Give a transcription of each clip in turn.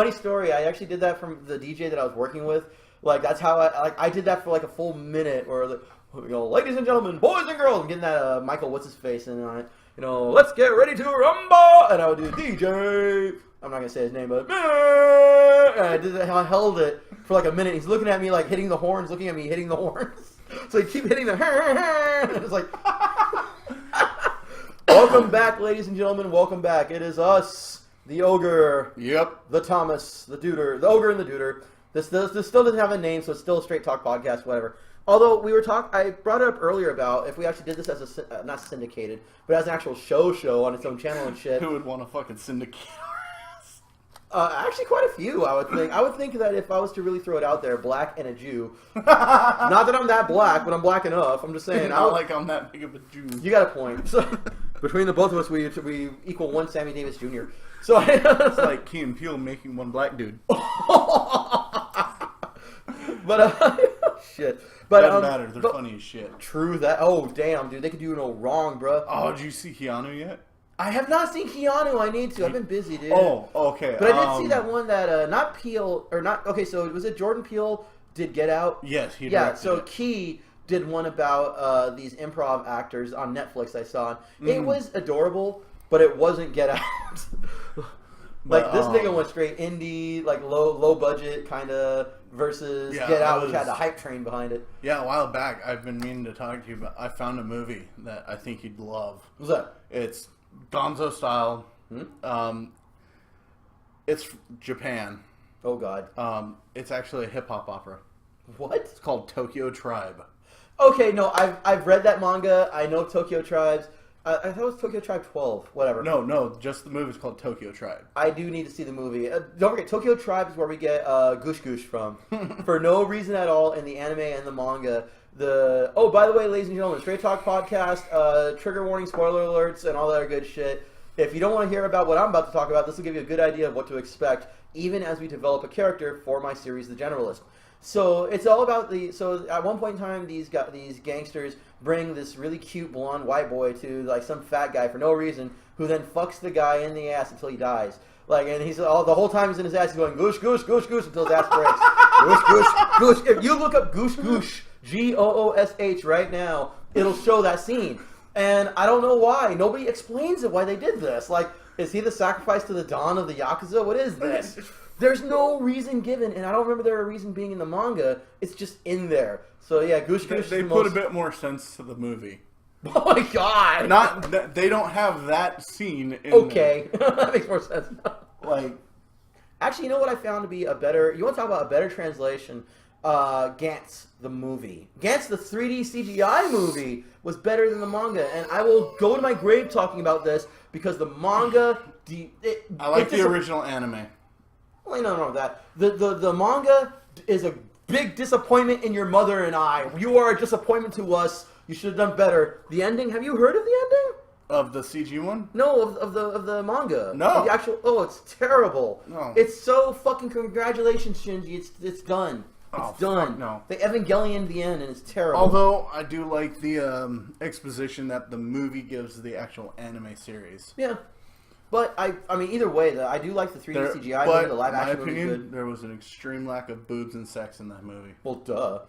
funny story. I actually did that from the DJ that I was working with. Like that's how I did that for like a full minute, where ladies and gentlemen, boys and girls, I'm getting that Michael what's his face, and let's get ready to rumble, and I would do DJ. I'm not gonna say his name, but and I did that. I held it for like a minute. He's looking at me like hitting the horns, looking at me hitting the horns. So he keep hitting the. And it's like, welcome back, ladies and gentlemen. Welcome back. It is us, the Ogre. Yep. The Thomas, the Duder, the Ogre and the Duder. This still doesn't have a name, so it's still a straight talk podcast, whatever. Although I brought it up earlier about if we actually did this as a not syndicated, but as an actual show on its own channel and shit. Who would want to fucking syndicate? Actually, quite a few, I would think. I would think that if I was to really throw it out there, black and a Jew. Not that I'm that black, but I'm black enough. I'm just saying. Not like I'm that big of a Jew. You got a point. So, between the both of us, we equal one Sammy Davis Jr. So it's like Key and Peele making one black dude. But shit. But doesn't matter. They're funny as shit. True that. Oh damn, dude, they could do no wrong, bro. Oh, did you see Keanu yet? I have not seen Keanu. I need to. I've been busy, dude. Oh, okay. But I did see that one that not Peele or not. Okay, so was it Jordan Peele did Get Out? Yes, he did. Yeah. So Key did one about these improv actors on Netflix. I saw. It was adorable, but it wasn't Get Out. Like this nigga went straight indie, like low budget kind of versus Get Out, which had the hype train behind it. Yeah, a while back, I've been meaning to talk to you about. I found a movie that I think you'd love. What's that? It's Gonzo style. It's Japan. Oh God. It's actually a hip hop opera. What? It's called Tokyo Tribe. Okay, no, I've read that manga. I know Tokyo Tribes. I thought it was Tokyo Tribe 12. Whatever. No, just the movie's called Tokyo Tribe. I do need to see the movie. Don't forget, Tokyo Tribe is where we get Goosh Goosh from. For no reason at all in the anime and the manga. By the way, ladies and gentlemen, Straight Talk Podcast, trigger warning, spoiler alerts, and all that good shit. If you don't want to hear about what I'm about to talk about, this will give you a good idea of what to expect, even as we develop a character for my series, The Generalist. So it's all about so at one point in time, these gangsters bring this really cute blonde white boy to like some fat guy for no reason, who then fucks the guy in the ass until he dies. Like, and he's the whole time he's in his ass, he's going goosh goosh goosh goosh until his ass breaks. Goosh goosh goosh. If you look up goosh goosh, Goosh right now, it'll show that scene. And I don't know why. Nobody explains it why they did this. Like, is he the sacrifice to the dawn of the Yakuza? What is this? There's no reason given, and I don't remember there a reason being in the manga. It's just in there. So yeah, Goosh Goosh. They put a bit more sense to the movie. Oh my god! They don't have that scene in there. That makes more sense. Like, actually, you know what I found to be a better... You want to talk about a better translation? Gantz, the movie. Gantz, the 3D CGI movie, was better than the manga, and I will go to my grave talking about this, because the manga... I like the original anime. Well, no, that. The manga is a big disappointment in your mother and I. You are a disappointment to us. You should have done better. The ending, have you heard of the ending? Of the CG one? No, of the manga. No. Of the actual, it's terrible. No. It's so fucking congratulations, Shinji. It's done. It's done. Fuck no. They Evangelion the end, and it's terrible. Although, I do like the exposition that the movie gives the actual anime series. Yeah. But, I mean, either way, I do like the 3D CGI movie, the live action movie. In my opinion, there was an extreme lack of boobs and sex in that movie. Well, duh.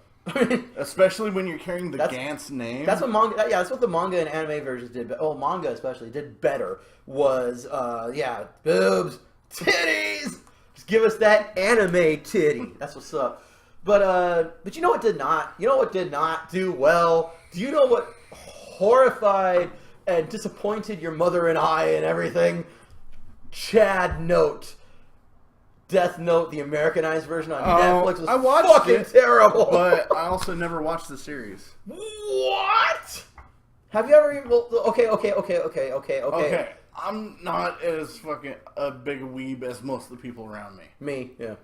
Especially when you're carrying the Gantz name. That's what manga. Yeah, that's what the manga and anime versions did. Manga especially did better. Was boobs, titties. Just give us that anime titty. That's what's up. But you know what did not? You know what did not do well? Do you know what horrified and disappointed your mother and I and everything? Chad Note. Death Note, the Americanized version on Netflix was fucking terrible. But I also never watched the series. What? Have you ever... Well, okay. I'm not as fucking a big weeb as most of the people around me. Me, yeah.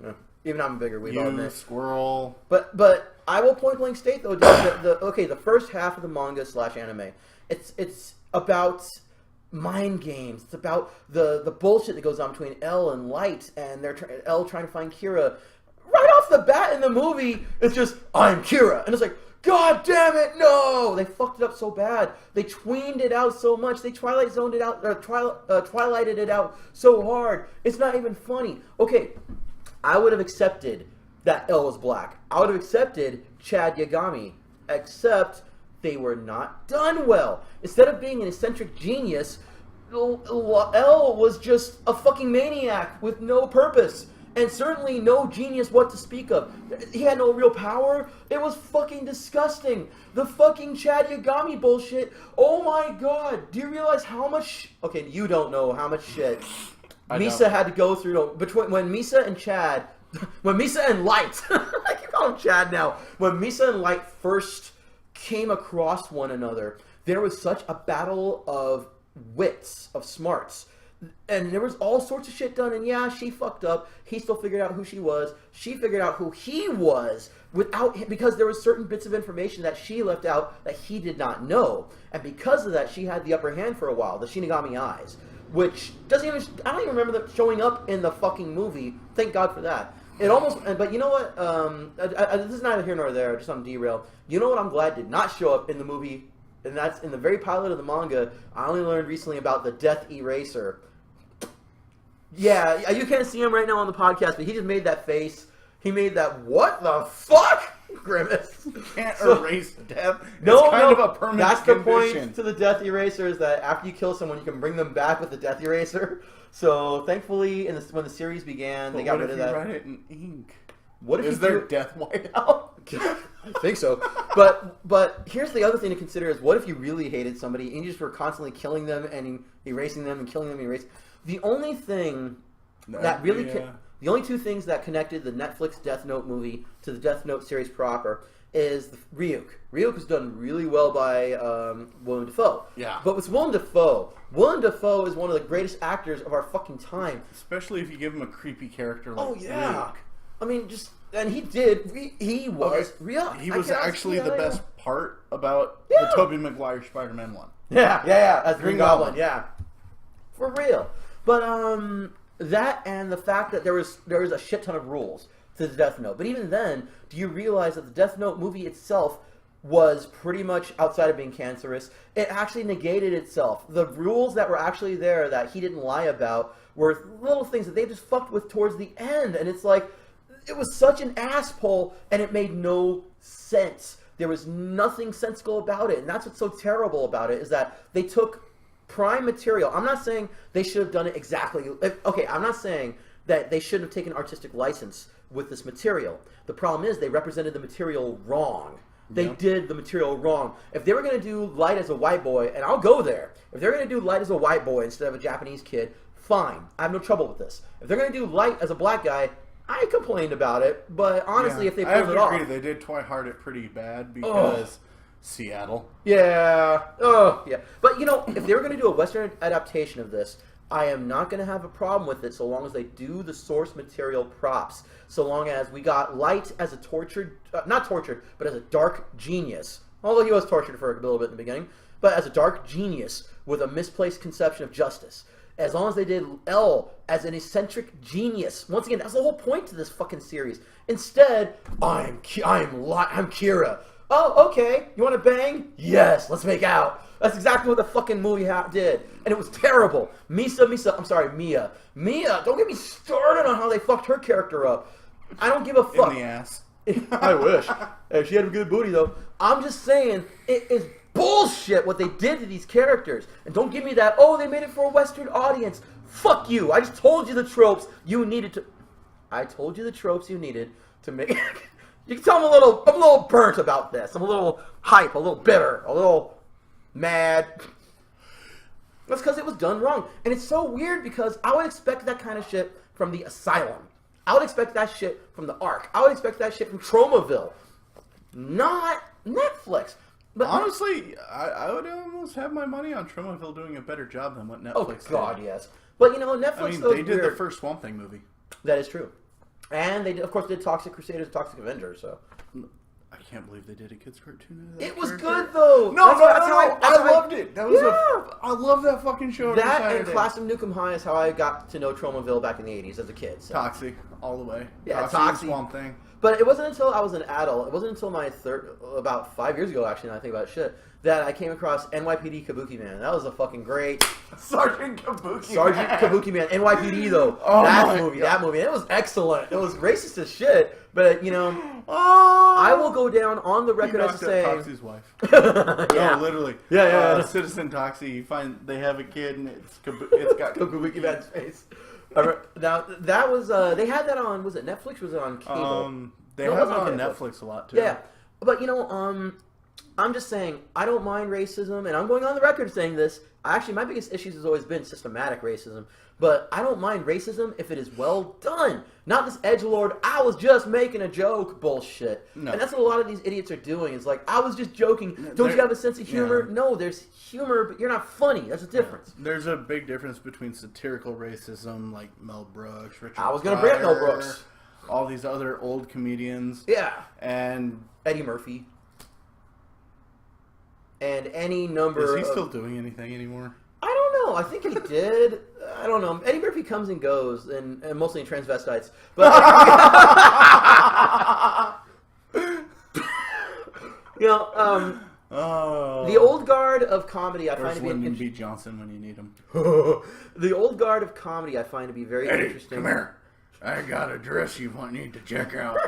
Even I'm a bigger weeb. You, squirrel. But I will point blank state though, the first half of the manga / anime, it's about mind games. It's about the bullshit that goes on between L and Light, and L trying to find Kira. Right off the bat in the movie, it's just, I'm Kira. And it's like, God damn it, no! They fucked it up so bad. They tweened it out so much. They Twilight zoned it out, Twilighted it out so hard. It's not even funny. Okay, I would have accepted that Elle was black. I would have accepted Chad Yagami, except they were not done well. Instead of being an eccentric genius, Elle was just a fucking maniac with no purpose. And certainly no genius what to speak of. He had no real power. It was fucking disgusting. The fucking Chad Yagami bullshit. Oh my god. Do you realize how much... Okay, you don't know how much shit Misa had to go through between when Misa and Chad... When Misa and Light... I can call him Chad now. When Misa and Light first came across one another, there was such a battle of wits, of smarts. And there was all sorts of shit done, and yeah, she fucked up. He still figured out who she was. She figured out who he was without him, because there was certain bits of information that she left out that he did not know. And because of that, she had the upper hand for a while, the Shinigami Eyes, which doesn't even, I don't even remember that showing up in the fucking movie. Thank God for that. It almost, but you know what, this is neither here nor there, just on derail. You know what I'm glad did not show up in the movie, and that's in the very pilot of the manga. I only learned recently about the Death Eraser. Yeah, you can't see him right now on the podcast, but he just made that face. He made that, what the fuck? Grimace. You can't erase death. No, kind of a permanent that's the condition. point to the Death Eraser, is that after you kill someone, you can bring them back with the Death Eraser. So, thankfully, when the series began, they got rid of that. What if you write it in ink? What if is there death white out? I think so. But here's the other thing to consider is, what if you really hated somebody and you just were constantly killing them and erasing them and killing them and erasing? The only thing that really... The only two things that connected the Netflix Death Note movie to the Death Note series proper is Ryuk. Ryuk was done really well by Willem Dafoe. Yeah. But with Willem Dafoe is one of the greatest actors of our fucking time. Especially if you give him a creepy character like Ryuk. Ryuk. I mean, and he did. He was Ryuk. He was actually the best part about the Tobey Maguire Spider-Man one. Yeah, as Green Goblin. Yeah, for real. But that and the fact that there was a shit ton of rules to the Death Note. But even then, do you realize that the Death Note movie itself was pretty much, outside of being cancerous, it actually negated itself. The rules that were actually there that he didn't lie about were little things that they just fucked with towards the end. And it's like, it was such an ass pull, and it made no sense. There was nothing sensical about it. And that's what's so terrible about it, is that they took prime material. I'm not saying they should have done it exactly. Okay, I'm not saying that they shouldn't have taken artistic license with this material. The problem is they represented the material wrong. They did the material wrong. If they were going to do Light as a white boy, and I'll go there. If they're going to do Light as a white boy instead of a Japanese kid, fine. I have no trouble with this. If they're going to do Light as a black guy, I complained about it. But honestly, if they pulled it off... I agree. They did try hard it pretty bad because... Seattle. Yeah. Oh, yeah. But, you know, if they were going to do a Western adaptation of this, I am not going to have a problem with it so long as they do the source material props. So long as we got Light as a tortured, not tortured, but as a dark genius. Although he was tortured for a little bit in the beginning. But as a dark genius with a misplaced conception of justice. As long as they did Elle as an eccentric genius. Once again, that's the whole point to this fucking series. Instead, I'm Kira. Oh, okay. You want to bang? Yes, let's make out. That's exactly what the fucking movie did. And it was terrible. Mia, don't get me started on how they fucked her character up. I don't give a fuck. In the ass. I wish. Hey, she had a good booty, though. I'm just saying, it is bullshit what they did to these characters. And don't give me that, they made it for a Western audience. Fuck you. I just told you the tropes you needed to... I told you the tropes you needed to make... You can tell I'm a little burnt about this. I'm a little hype, a little bitter, a little mad. That's because it was done wrong. And it's so weird because I would expect that kind of shit from the Asylum. I would expect that shit from the Ark. I would expect that shit from Tromaville. Not Netflix. But honestly, I would almost have my money on Tromaville doing a better job than what Netflix did. Oh, God, yes. But, you know, Netflix... they did the first Swamp Thing movie. That is true. And they, of course, did Toxic Crusaders, Toxic Avengers, so... can't believe they did a kids cartoon. It was good though. No, I loved it. That was I love that fucking show. That and Class of Nukem High is how I got to know Tromaville back in the 80s as a kid. So. Toxie, all the way. Yeah, Toxie. Swamp Thing. But it wasn't until I was an adult, it wasn't until my about 5 years ago actually, now I think about shit, that I came across NYPD Kabuki Man. That was a fucking great... Sergeant Kabuki Man. NYPD though. Oh that movie. It was excellent. It was racist as shit. But, you know, I will go down on the record as saying... Toxie's wife. Yeah. No, literally. Yeah. Citizen Toxie, you find they have a kid and it's got Kabuki Man's face. Now, that was... they had that on... Was it Netflix or was it on cable? They have it on Netflix a lot, too. Yeah. But, you know, I'm just saying, I don't mind racism, and I'm going on the record saying this. Actually, my biggest issues has always been systematic racism. But I don't mind racism if it is well done. Not this edgelord, I was just making a joke bullshit. No. And that's what a lot of these idiots are doing. It's like, I was just joking. Don't you have a sense of humor? Yeah. No, there's humor, but you're not funny. That's the difference. Yeah. There's a big difference between satirical racism, like Mel Brooks, Richard I was going to bring up Mel Brooks. All these other old comedians. Yeah. And Eddie Murphy. And any number Is he still doing anything anymore? I don't know. I think he did. I don't know. Eddie Murphy comes and goes, and mostly in transvestites. But you know, the old guard of comedy I find to be Lyndon B. Johnson when you need him. The old guard of comedy I find to be very Eddie, interesting. Come here. I got a dress you need to check out.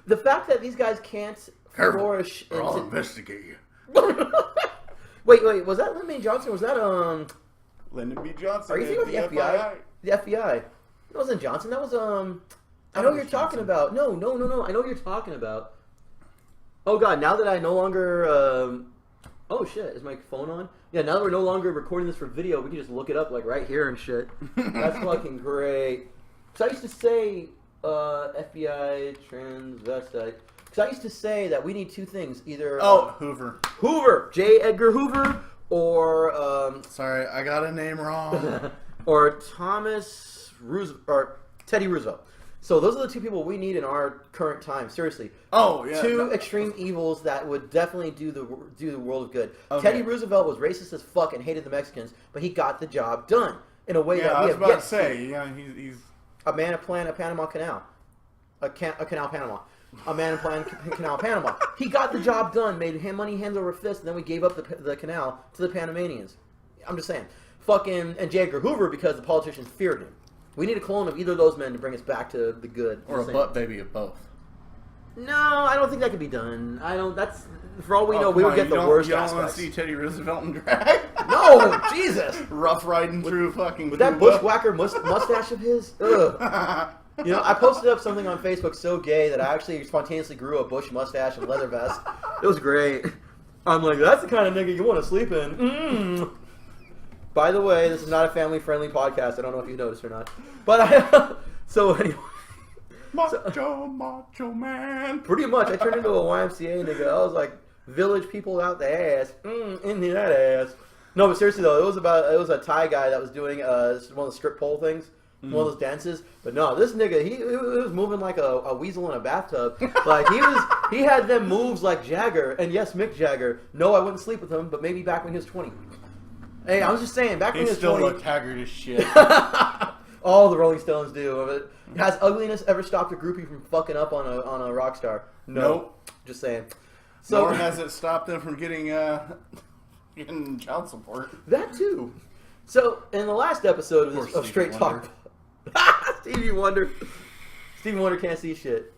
The fact that these guys can't flourish or I'll investigate you. Wait, was that Lyndon B. Johnson? Was that Lyndon B. Johnson? Are you thinking of the FBI? The FBI. It wasn't Johnson. That was I know what you're talking about. No. I know what you're talking about. Oh god, now that I no longer oh shit, is my phone on? Yeah, now that we're no longer recording this for video, we can just look it up like right here and shit. That's fucking great. Cause I used to say FBI transvestite. Because I used to say that we need two things. Either... Hoover. J. Edgar Hoover or... Sorry, I got a name wrong. Or Thomas Roosevelt. Or Teddy Roosevelt. So those are the two people we need in our current time. Seriously. Oh, yeah. Two extreme evils that would definitely do the world of good. Okay. Teddy Roosevelt was racist as fuck and hated the Mexicans, but he got the job done in a way that we have yet to see. Yeah, he's... A man who planned a Panama Canal. A canal Panama. A man in planned Canal Panama. He got the job done, made money hands over fist, and then we gave up the canal to the Panamanians. I'm just saying. Fucking and J. Edgar Hoover because the politicians feared him. We need a clone of either of those men to bring us back to the good. Or a butt baby of both. No, I don't think that could be done. That's for all we know. We would get the worst aspects. You don't want to see Teddy Roosevelt in drag? No, Jesus! Rough riding through fucking. With that bushwhacker mustache of his. Ugh. You know, I posted up something on Facebook so gay that I actually spontaneously grew a bush mustache and leather vest. It was great. I'm like, that's the kind of nigga you want to sleep in. By the way, this is not a family-friendly podcast. I don't know if you noticed or not. But so anyway. Macho man. Pretty much. I turned into a YMCA nigga. I was like, village people out the ass. Into that ass. No, but seriously though, it was a Thai guy that was doing one of the strip pole things. One of those dances, but no, this nigga, he was moving like a weasel in a bathtub. Like he had them moves like Jagger, and yes, Mick Jagger. No, I wouldn't sleep with him, but maybe back when he was 20. Hey, I was just saying, back when he was 20. He still looked haggard as shit. All the Rolling Stones do. Has ugliness ever stopped a groupie from fucking up on a rock star? No. Nope. Just saying. So, nor has it stopped them from getting child support. That too. So in the last episode of Straight Talk. Stevie Wonder can't see shit.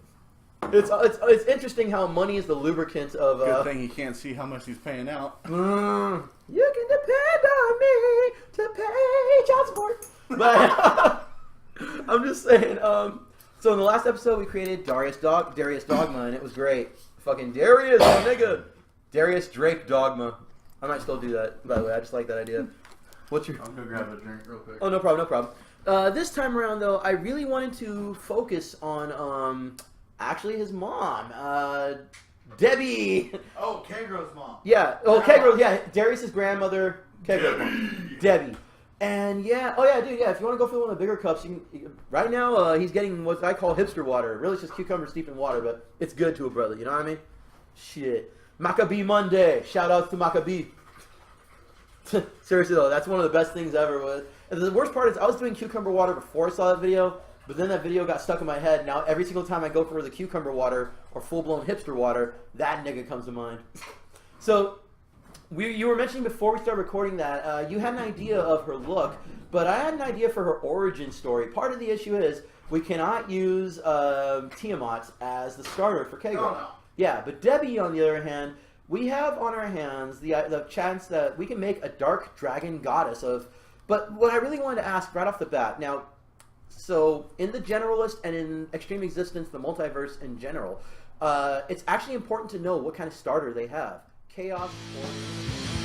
It's interesting how money is the lubricant of. Good thing he can't see how much he's paying out. You can depend on me to pay child support. But I'm just saying. So in the last episode, we created Darius Dogma, and it was great. Fucking Darius, my nigga. Darius Drake Dogma. I might still do that. By the way, I just like that idea. What's your? I'll go grab a drink real quick. Oh, no problem. This time around, though, I really wanted to focus on, actually his mom, Debbie. Oh, Kaegro's mom. Yeah. Oh, Kaegro. Yeah, Darius's grandmother, Kaegro's mom, Debbie. And yeah, oh yeah, dude, yeah. If you want to go for one of the bigger cups, right now he's getting what I call hipster water. Really, it's just cucumber steeped in water, but it's good to a brother. You know what I mean? Shit, Maccabee Monday. Shout out to Maccabee. Seriously though, that's one of the best things ever. And the worst part is I was doing cucumber water before I saw that video, but then that video got stuck in my head. Now every single time I go for the cucumber water or full-blown hipster water, that nigga comes to mind. So. You were mentioning before we started recording that you had an idea of her look, but I had an idea for her origin story. Part of the issue is we cannot use Tiamat as the starter for Kaegro. Oh, no. Yeah, but Debbie, on the other hand, we have on our hands the chance that we can make a dark dragon goddess of... But what I really wanted to ask right off the bat, now, so in the Generalist and in Extreme Existence, the multiverse in general, it's actually important to know what kind of starter they have. Chaos or...